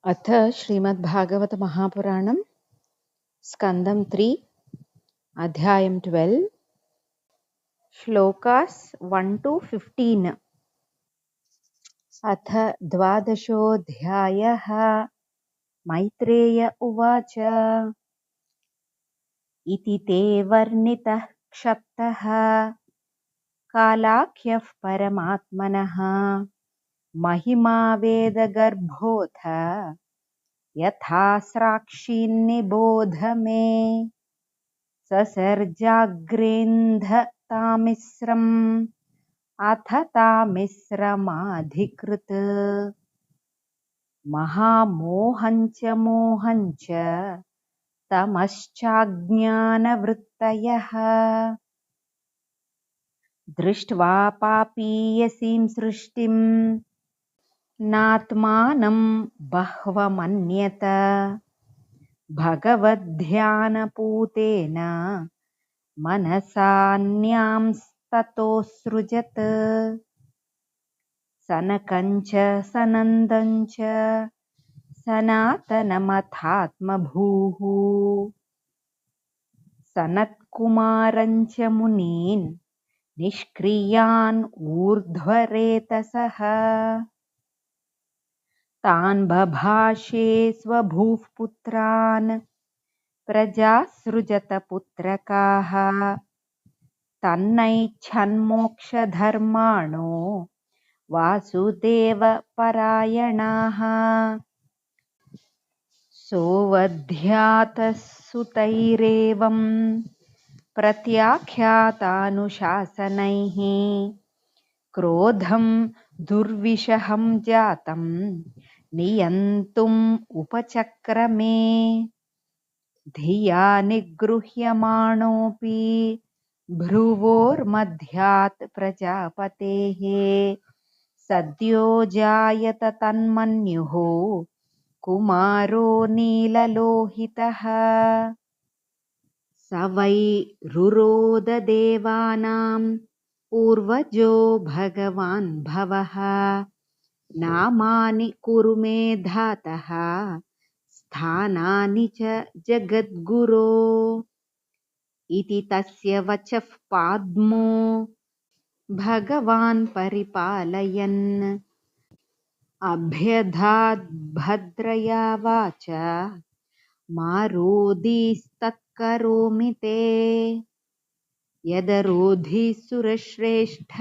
अथ श्रीमद्भागवतमहापुराणं स्कन्दं 3 अध्यायं 12 श्लोकास् 1 to 15। अथ द्वादशोऽध्यायः। मैत्रेय उवाच इति ते वर्णितः क्षप्तः कालाख्यः परमात्मनः महिमा वेदगर्भोऽथ यथा स्राक्षीन्निबोध मे ससर्जाग्रेन्धतामिस्रम् अथ तामिस्रमाधिकृत् महामोहञ्च मोहञ्च तमश्चाज्ञानवृत्तयः दृष्ट्वा पापीयसीं सृष्टिम् नात्मानं बह्वमन्यत भगवद्ध्यानपूतेन मनसान्यांस्ततोऽसृजत् सनकञ्च सनन्दञ्च सनातनमथात्मभूः सनत्कुमारञ्च मुनीन् निष्क्रियान् ऊर्ध्वरेतसः तान् बभाषे स्वभूः पुत्रान् प्रजासृजत पुत्रकाः तन्नैच्छन्मोक्षधर्माणो वासुदेवपरायणाः सोऽवध्यातः सुतैरेवं प्रत्याख्यातानुशासनैः क्रोधं दुर्विषहं जातं नियन्तुम् उपचक्रमे धिया निगृह्यमाणोऽपि भ्रुवोर्मध्यात् प्रजापतेः सद्यो जायत तन्मन्युः कुमारो नीललोहितः स वै रुरोद देवानां पूर्वजो भगवान् भवः नामानि कुरु मे धातः स्थानानि च जगद्गुरो इति तस्य वचः पाद्मो भगवान् परिपालयन् अभ्यधाद्भद्रया वाचा मारोदीस्तत्करोमि ते यदरोधि सुरश्रेष्ठ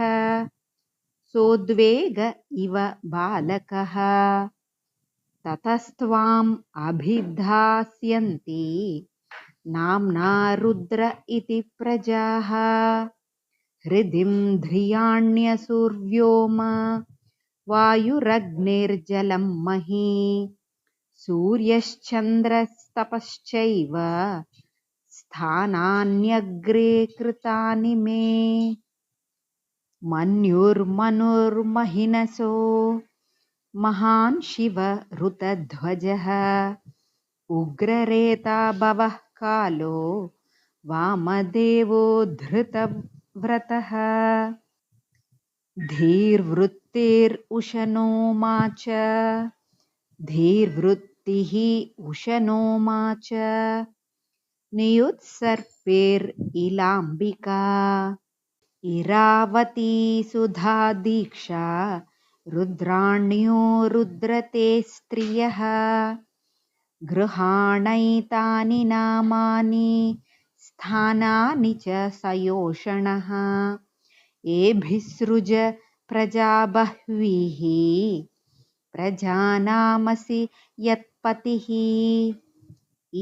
सोद्वेग इव बालकः ततस्त्वाम् अभिधास्यन्ति नाम्ना रुद्र इति प्रजाः हृदिं ध्रियाण्यसुर्व्योम वायुरग्निर्जलं मही सूर्यश्चन्द्रस्तपश्चैव स्थानान्यग्रे कृतानि मे मन्युर्मनुर्महिनसो महान् शिव ऋतध्वजः उग्ररेता बवः कालो वामदेवो धृतव्रतः धीर्वृत्तिरुशनो मा च धीर्वृत्तिः उशनो मा च नियुत्सर्पेर्इलाम्बिका इरावती सुधा दीक्षा रुद्राण्यो रुद्रते स्त्रियः गृहाणैतानि नामानि स्थानानि च सयोषणः एभिसृज प्रजा बह्वीः प्रजानामसि यत्पतिः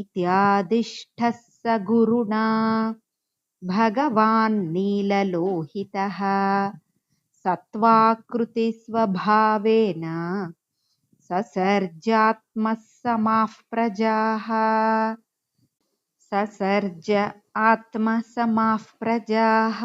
इत्यादिष्टः स गुरुणा भगवान् नीललोहितः सत्त्वाकृतिस्वभावेन ससर्जात्मः समाः प्रजाः ससर्ज आत्मसमाः प्रजाः